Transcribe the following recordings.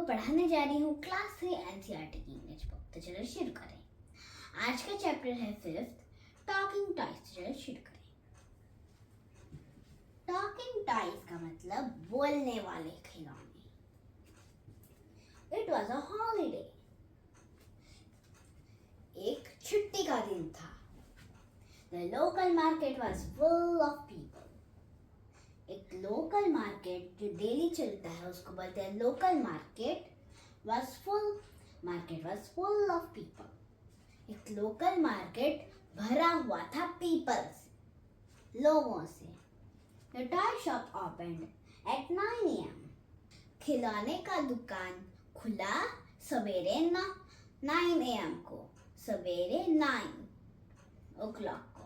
पढ़ाने जा रही हूँ क्लास 3 एनसीईआरटी की इंग्लिश बुक। तो चलो शुरू करें। आज का चैप्टर है 5th टॉकिंग टॉयज। चलो शुरू करें। टॉकिंग टॉयज का मतलब बोलने वाले खिलौने। It was a holiday. एक छुट्टी का दिन था। The local market was full of people. एक लोकल मार्केट जो डेली चलता है उसको बोलते हैं local market was full of people. एक लोकल मार्केट भरा हुआ था पीपल से, लोगों से। The toy shop opened at 9 a.m. खिलौने का दुकान खुला सवेरे 9 a.m. को, सवेरे 9 o'clock को।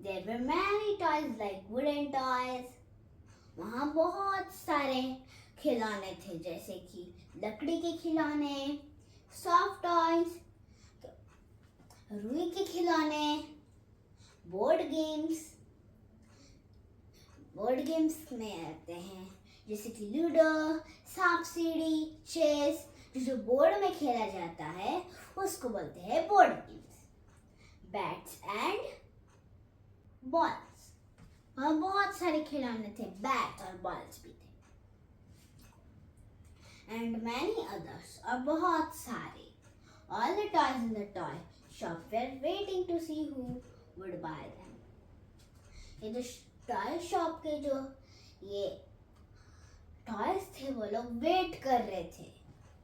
There were many toys like wooden toys. वहाँ बहुत सारे खिलौने थे जैसे कि लकड़ी के खिलौने, सॉफ्ट टॉयज, रुई के खिलौने, बोर्ड गेम्स में आते हैं जैसे कि लूडो, सांप सीढ़ी, चेस। जो बोर्ड में खेला जाता है उसको बोलते हैं board games. Bats and balls. वहाँ बहुत सारे खिलौने थे, बैट और बॉल्स भी थे। एंड मैनी अदर्स, और बहुत सारे। All the toys in the toy shop were waiting to see who would buy them. ये जो टॉय शॉप के जो ये टॉयज थे वो लोग वेट कर रहे थे,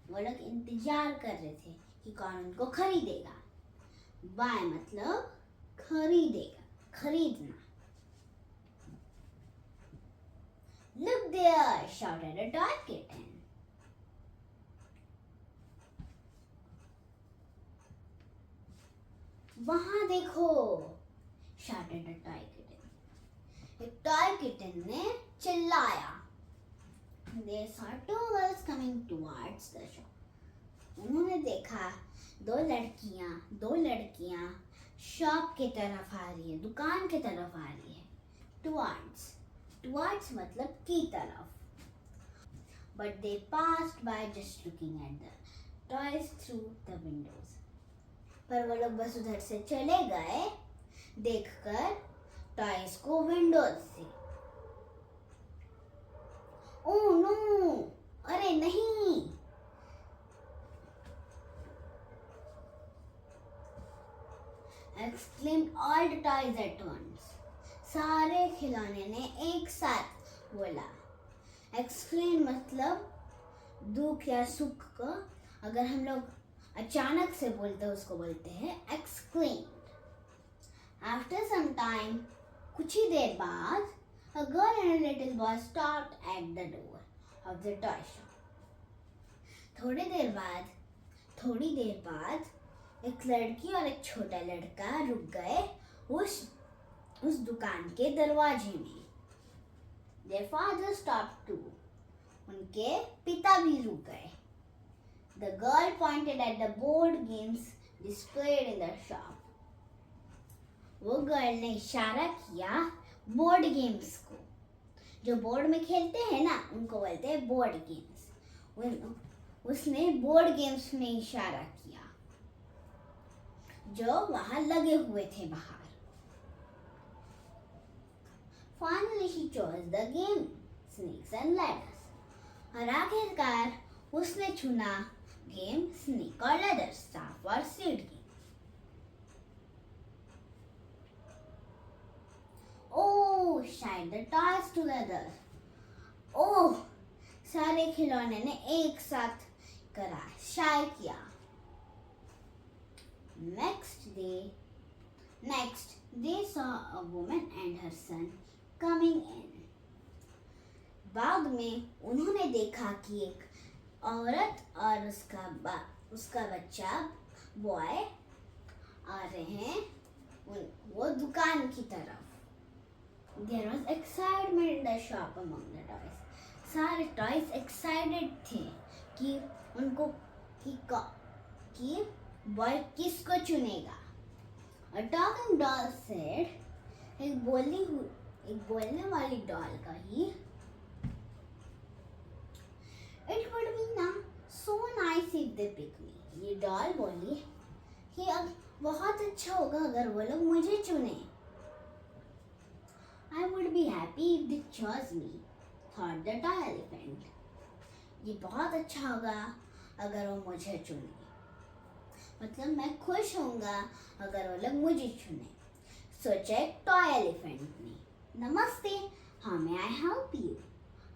वो लोग इंतजार कर रहे थे कि कौन उनको खरीदेगा। बाय मतलब खरीदेगा, खरीदना। Look there, shouted a toy kitten. वहां देखो, shouted a toy kitten. एक टॉय किटन ने चिल्लाया। They saw two girls coming towards the shop. उन्होंने देखा दो लड़कियां शॉप की तरफ आ रही है, दुकान की तरफ आ रही है। Towards मतलब की तरफ। But they passed by just looking at the toys through the windows. पर वो लोग बस उधर से चले गए देखकर टॉयज को विंडोज से। ओह नो, अरे नहीं। Exclaimed all the toys at once. सारे खिलौने ने एक साथ बोला। Exclaim मतलब दुख या सुख को अगर हम लोग अचानक से बोलते हैं उसको बोलते हैं exclaimed. After some time, कुछ ही देर बाद, a girl and a little boy stopped at the door of the toy shop. थोड़ी देर बाद एक लड़की और एक छोटा लड़का रुक गए उस दुकान के दरवाजे में। Their father stopped too. उनके पिता भी रुक गए। The girl pointed at the board games displayed in the shop. वो गर्ल ने इशारा किया बोर्ड गेम्स को। जो बोर्ड में खेलते हैं ना उनको बोलते हैं बोर्ड गेम्स। उसने बोर्ड गेम्स में इशारा किया जो वहां लगे हुए थे बाहर। Finally she chose the game Snakes and Ladders. और आखिरकार उसने चुना गेम स्नेक और लैडर, सांप और सीढ़ी। ओह, शायद the toys together. ओह, सारे खिलौने ने एक साथ करा, शाय किया। Next they saw a woman and her son coming in. बाद में उन्होंने देखा कि एक औरत और उसका बच्चा बॉय आ रहे हैं वो दुकान की तरफ। There was excitement in the shop among the toys. सारे टॉयज एक्साइटेड थे कि बॉय किसको चुनेगा। A talking doll said, एक बोलने वाली डॉल कही, if they pick me. ये डॉल बोली कि अब बहुत अच्छा होगा अगर वो लोग मुझे चुने. I would be happy if they chose me, thought the toy elephant. ये बहुत अच्छा होगा अगर वो मुझे चुने. मतलब मैं खुश होऊंगा अगर वो लोग मुझे चुने. सोचा एक टॉय एलिफेंट ने. नमस्ते, how may I help you?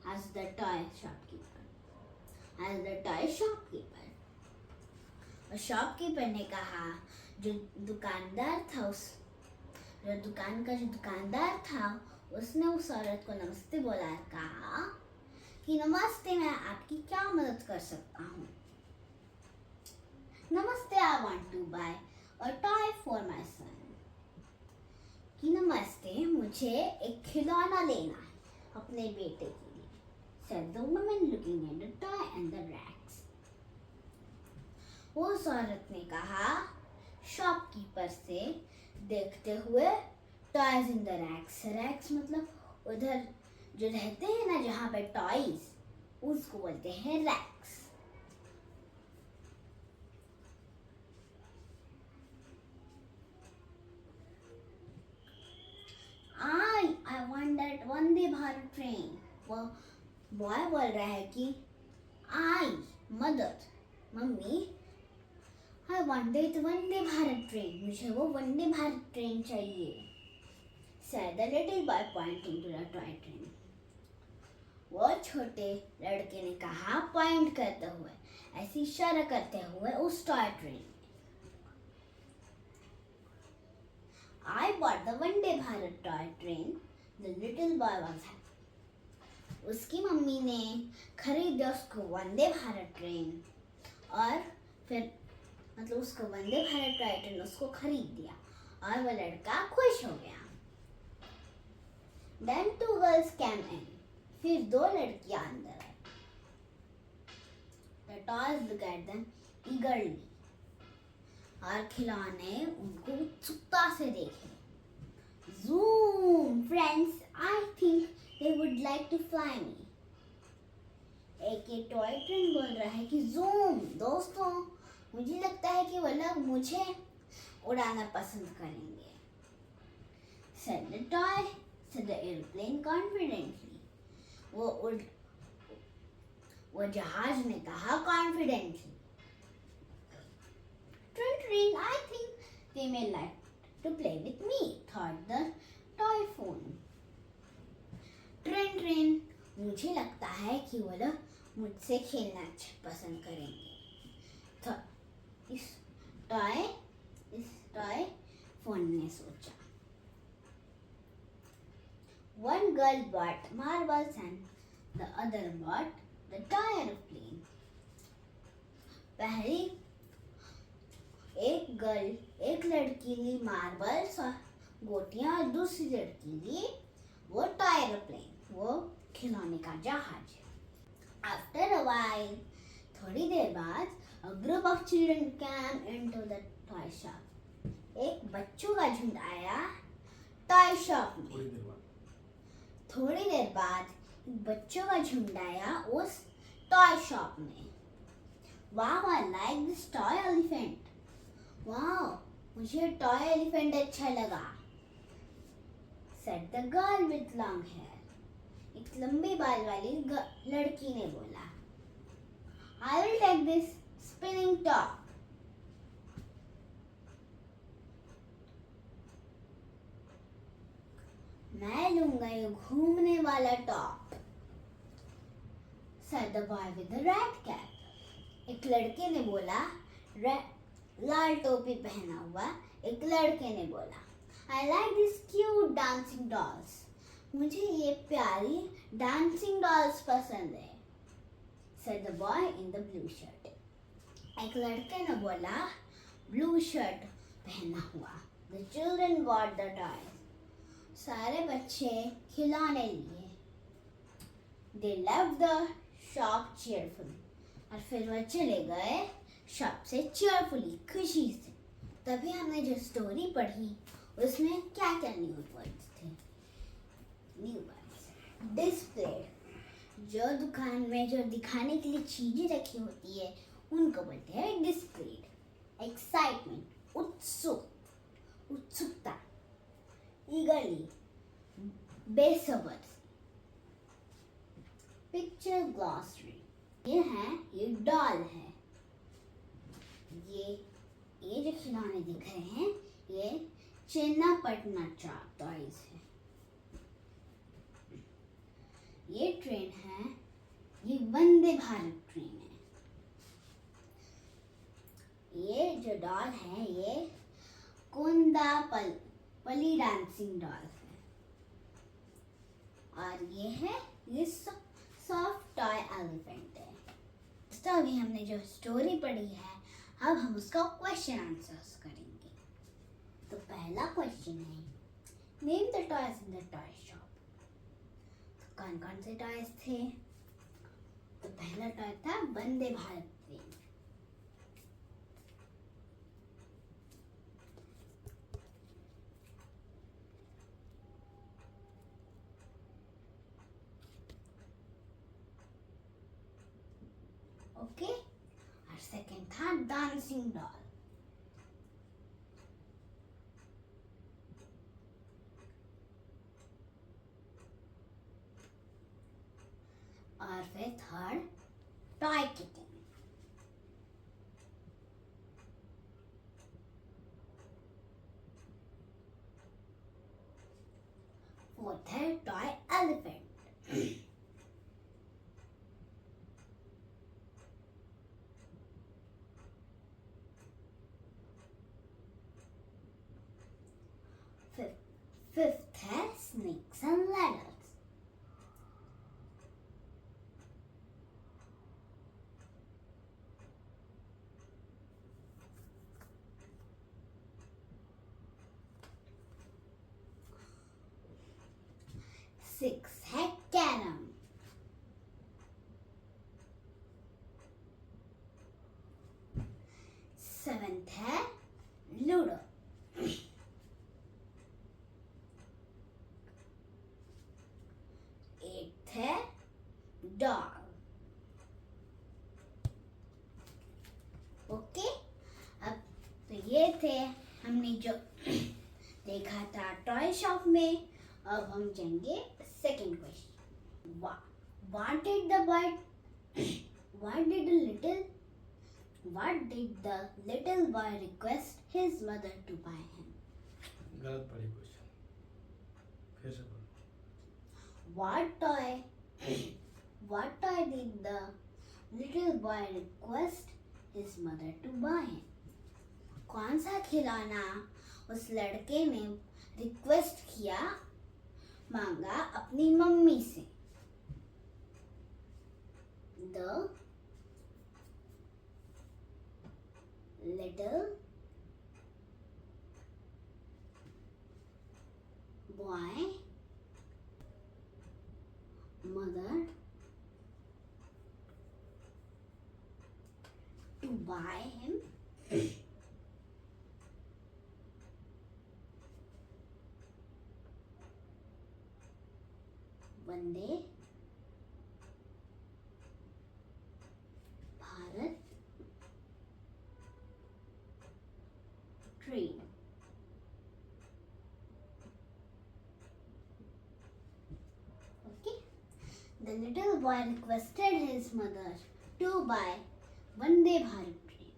asked the toy shopkeeper. और शॉपकीपर ने कहा, जो दुकान का जो दुकानदार था उसने उस औरत को नमस्ते बोला और कहा कि नमस्ते, मैं आपकी क्या मदद कर सकता हूँ. नमस्ते, I want to buy a toy for my son. कि नमस्ते, मुझे एक खिलौना लेना है अपने बेटे के लिए. said the woman looking at the toy and the racks. उस औरत ने कहा शॉपकीपर से देखते हुए toys in the racks. Racks मतलब उधर जो रहते हैं ना जहाँ पे टॉयज, उसको बोलते हैं racks. I want that Vande Bharat train. वो बॉय बोल रहा है कि mother, mummy, I want that Vande Bharat train. मुझे वो वंदे भारत ट्रेन चाहिए. said the little boy pointing to the toy train. वो छोटे लड़के ने कहा पॉइंट करते हुए, ऐसी इशारा करते हुए उस toy train. I bought the Vande Bharat toy train. The little boy was happy. उसकी मम्मी ने खरीदा उसको वंदे भारत ट्रेन और फिर मतलब उसको वंदे भारत टॉय ट्रेन उसको खरीद दिया और वो लड़का खुश हो गया. Then two girls came in. फिर दो लड़कियां अंदर आई. The toys looked at them eagerly. और खिलौने उनको उत्सुकता से देखे. Zoom, friends, I think they would like to fly me. एक टॉय ट्रेन बोल रहा है कि zoom, दोस्तों, मुझे लगता है कि वो लोग मुझे उड़ाना पसंद करेंगे. said the airplane confidently. वो जहाज ने कहा confidently. Train, I think they may like to play with me, thought the toy phone. Train, मुझे लगता है कि वो लोग मुझसे खेलना पसंद करेंगे. तो इस टॉय फोन ने सोचा. One girl bought marbles and the other bought the toy airplane. पहली एक लड़की ली मार्बल्स और गोटियां और दूसरी लड़की ली वो टॉय एरोप्लेन, वो खिलौने का जहाज. After a while, थोड़ी देर बाद, a group of children came into the toy shop. एक बच्चों का झुंड आया टॉय शॉप में. थोड़ी देर बाद बच्चों का झुंड आया उस टॉय शॉप में. Wow, I like this toy elephant. वाह, मुझे टॉय एलिफेंट अच्छा लगा. said the girl with long hair. एक लंबे बाल वाली लड़की ने बोला. I will take this spinning top. मैं लूंगा ये घूमने वाला top. said the boy with the red cap. एक लड़के ने बोला. लाल टोपी पहना हुआ एक लड़के ने बोला. I like these cute dancing dolls. मुझे ये प्यारी dancing dolls पसंद है. said the boy in the blue shirt. एक लड़के ने बोला blue shirt पहना हुआ. The children got the toys. सारे बच्चे खिलौने लिए. They left the shop cheerfully. और फिर वह चले गए शॉप से cheerfully, खुशी से. तभी हमने जो स्टोरी पढ़ी उसमें क्या क्या न्यू वर्ड्स थे. न्यू वर्ड्स डिस्प्लेड, जो दुकान में जो दिखाने के लिए चीजें रखी होती है उनको बोलते हैं डिस्प्लेड। एक्साइटमेंट, उत्सुकता। ईगरली, बेसब्र। पिक्चर ग्लॉसरी, ये डॉल है। ये जो खिलौने दिख रहे हैं ये चन्नापटना टॉयज है। ये ट्रेन है, ये वंदे भारत ट्रेन है। ये जो डॉल है ये कोंडापल्ली डांसिंग डॉल है। और ये सॉफ्ट टॉय एलिफेंट है। तो अभी हमने जो स्टोरी पढ़ी है अब हम उसका क्वेश्चन आंसर्स करेंगे। तो पहला क्वेश्चन है, name the toys in the toy shop. तो कौन कौन से टॉयज थे? तो पहला टॉय था वंदे भारत ट्रेन। ओके, और सेकंड था डांसिंग डॉल। और फिर थर्ड टॉय किटन। फोर्थ है टॉय एलिफेंट। फिफ्थ है स्नेक्स एंड लैडर्स। सिक्स है कैरम। सेवेंथ है लूडो। एट्थ है डॉग। ओके, अब तो ये थे हमने जो देखा था टॉय शॉप में। अब हम जाएंगे second question. What did the boy what did the little boy request his mother to buy him? गलत पढ़ी क्वेश्चन, फिर से बोलो। What toy did the little boy request his mother to buy him? कौन सा खिलौना उस लड़के ने रिक्वेस्ट किया, मांगा अपनी मम्मी से? The little boy mother to buy him Vande Bharat train. Okay, the little boy requested his mother to buy Vande Bharat train.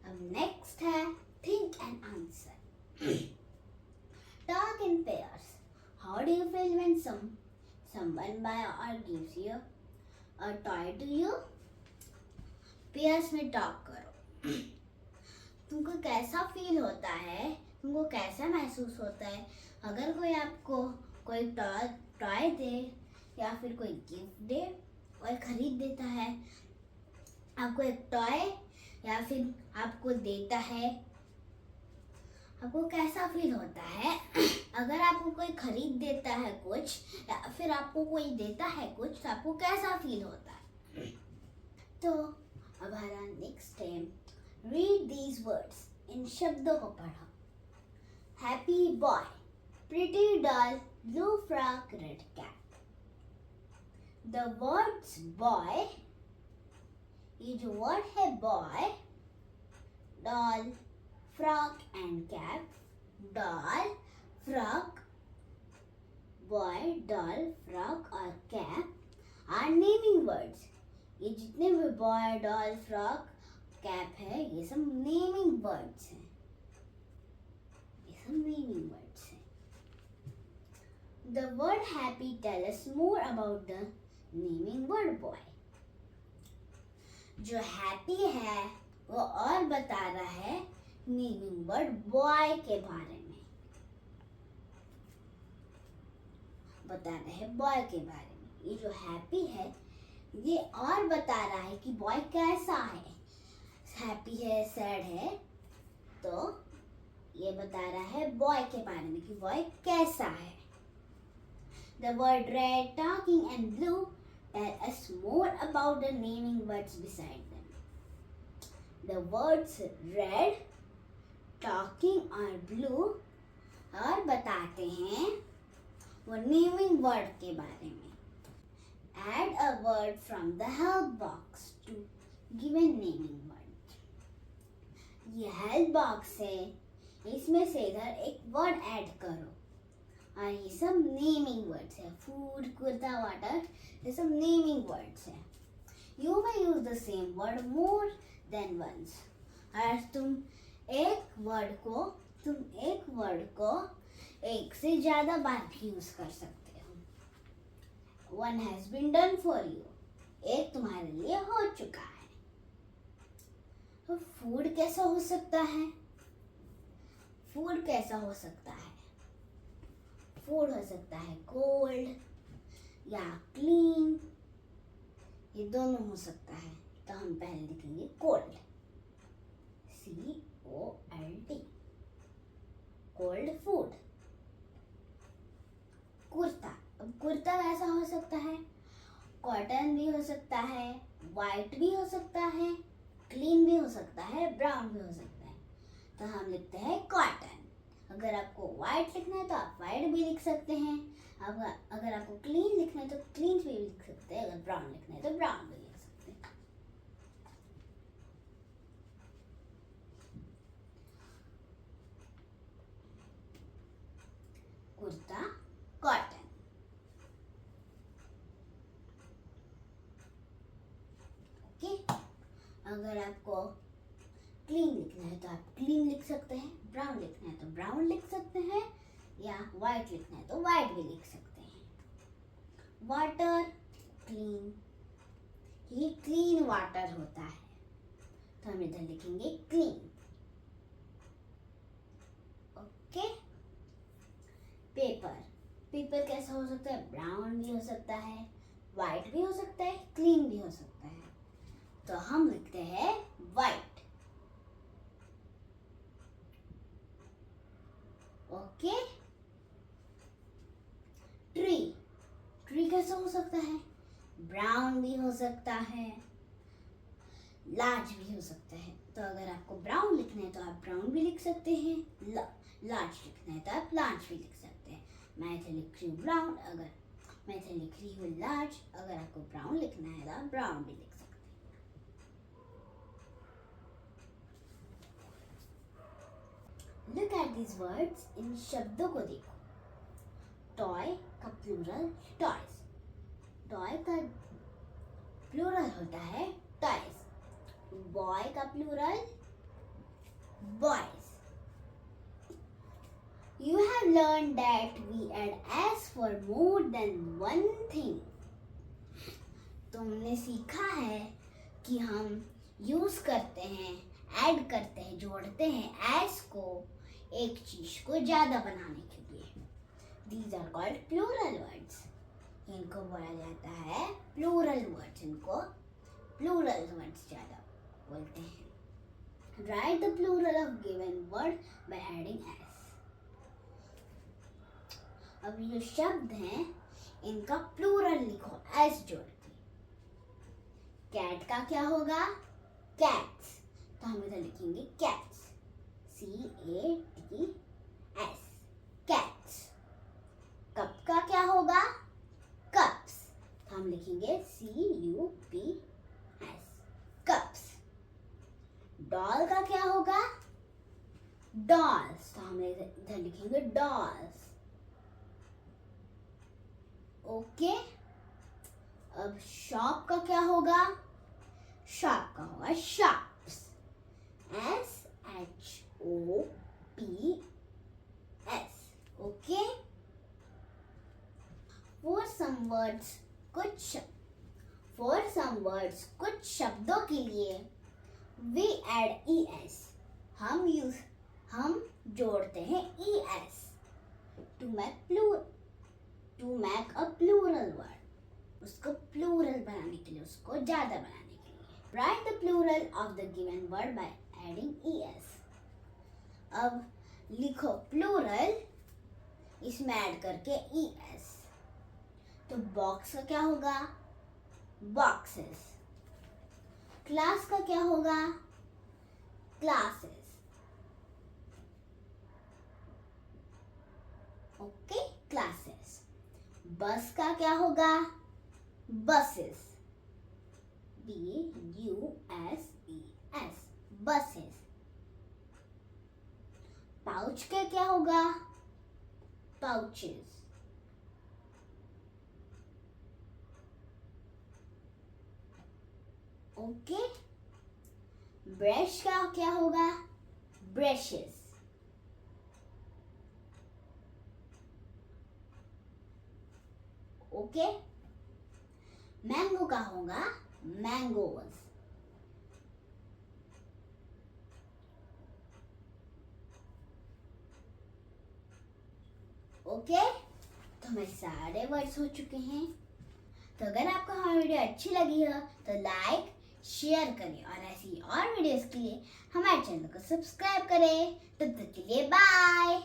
अब नेक्स्ट है think and answer. Talk in pairs. How do you feel when someone buys or gives you a toy to you? Pairs में talk करो। तुमको कैसा feel होता है, तुमको कैसा महसूस होता है अगर कोई आपको कोई टॉय दे या फिर कोई गिफ्ट दे और खरीद देता है आपको एक टॉय या फिर आपको देता है, आपको कैसा फील होता है? अगर आपको कोई खरीद देता है कुछ या फिर आपको कोई देता है कुछ तो आपको कैसा फील होता है? तो अब हमारा नेक्स्ट है रीड दीज वर्ड्स, इन शब्दों को पढ़ो। Happy boy, pretty doll, blue frock, red cap. The words boy, ये जो वर्ड है boy, doll, frock and cap, doll, frock, boy, doll, frock और कैप आर नेमिंग वर्ड्स। ये जितने भी बॉय, डॉल, फ्रॉक, कैप है, ये सब नेमिंग वर्ड्स हैं। ये सब नेमिंग वर्ड्स हैं। The word happy tell us more about the naming word boy. जो हैप्पी है वो और बता रहा है नेमिंग वर्ड बॉय के बारे में, बता रहा है बॉय के बारे में। ये जो हैप्पी है ये और बता रहा है कि बॉय कैसा है। हैप्पी है, सैड है, तो ये बता रहा है बॉय के बारे में कि बॉय कैसा है। The word red, talking and blue tell us more about the naming words beside them. The words red, talking और blue और बताते हैं वो नेमिंग वर्ड के बारे में। Add a word from the help box to given naming word. ये help box है, इसमें से इधर एक वर्ड ऐड करो और ये सब नेमिंग वर्ड्स है। फूड, कुर्ता, वाटर, ये सब नेमिंग वर्ड्स है। You may use the same word more than once. और तुम एक वर्ड को एक से ज्यादा बार भी यूज कर सकते हो। One has been done for you, एक तुम्हारे लिए हो चुका है। तो फूड कैसा हो सकता है? फूड कैसा हो सकता है? फूड हो सकता है कोल्ड या क्लीन, ये दोनों हो सकता है। तो हम पहले लिखेंगे cold, COLD, cold food. Kurta, अब कुर्ता कैसा हो सकता है? कॉटन भी हो सकता है, वाइट भी हो सकता है, क्लीन भी हो सकता है, ब्राउन भी हो सकता है। तो हम लिखते हैं कॉटन। अगर आपको वाइट लिखना है तो आप वाइट भी लिख सकते हैं। अगर आपको क्लीन लिखना है तो क्लीन भी लिख सकते हैं। अगर ब्राउन लिखना है तो ब्राउन भी लिख सकते हैं। कुर्ता, कॉटन। ओके, अगर आपको क्लीन लिखना है तो आप क्लीन लिख सकते हैं, ब्राउन लिखना है तो ब्राउन लिख सकते हैं, या वाइट लिखना है तो वाइट भी लिख सकते हैं। वाटर, क्लीन, ये क्लीन वाटर होता है तो हम इधर लिखेंगे क्लीन। ओके, पेपर, पेपर कैसा हो सकता है? ब्राउन भी हो सकता है, वाइट भी हो सकता है, क्लीन भी हो सकता है। तो हम लिखते हैं वाइट। ओके, ट्री, ट्री कैसा हो सकता है? ब्राउन भी हो सकता है, लार्ज भी हो सकता है। तो अगर आपको ब्राउन लिखना है तो आप ब्राउन भी लिख सकते हैं, लार्ज लिखना है तो आप लार्ज भी लिख सकते हैं। मैं इसे लिख रही हूँ ब्राउन, अगर मैं इसे लिख रही हूँ लार्ज, अगर आपको ब्राउन लिखना है तो आप ब्राउन भी लिख सकते हैं। Look at these words, इन शब्दों को देखो। टॉय का प्लूरल टॉयज, टॉय का प्लूरल होता है टॉयज। बॉय का plural boys. You have learned that we add s for more than one thing. तुमने सीखा है कि हम यूज करते हैं, ऐड करते हैं, जोड़ते हैं s को एक चीज को ज्यादा बनाने के लिए। These are called plural words. इनको बोला जाता है प्लूरल वर्ड्स, इनको प्लूरल वर्ड्स ज्यादा बोलते हैं। Write the plural of given word by adding s. अब ये शब्द हैं इनका प्लूरल लिखो s जोड़ के। कैट का क्या होगा? कैट्स, तो हम इधर लिखेंगे कैट्स, CATS, कैट्स। कप का क्या होगा? कप्स, तो हम लिखेंगे लिखेंगे CUPS, कप्स। डॉल का क्या होगा? डॉल्स, तो हम इधर लिखेंगे डॉल्स। ओके, अब शॉप का क्या होगा? शॉप का होगा shops, SHOPS। Okay, for some words कुछ शब्दों के लिए we add es, हम जोड़ते हैं es to make a plural word, उसको प्लूरल बनाने के लिए, उसको ज्यादा बनाने के लिए। Write the plural of the given word by adding es। अब लिखो प्लूरल, इसमें ऐड करके es। तो बॉक्स का क्या होगा? बॉक्सेस। क्लास का क्या होगा? क्लासेस। Okay, classes. बस का क्या होगा? Buses, BUSES, buses. पाउच का क्या होगा? पाउचेस। ओके, ब्रश का क्या होगा? ब्रशेस। ओके, मैंगो का होगा मैंगोज। ओके, तो हमारे सारे वर्ड्स हो चुके हैं। तो अगर आपको हमारी वीडियो अच्छी लगी हो तो लाइक शेयर करें, और ऐसी और वीडियोस के लिए हमारे चैनल को सब्सक्राइब करें। तब तक के लिए बाय।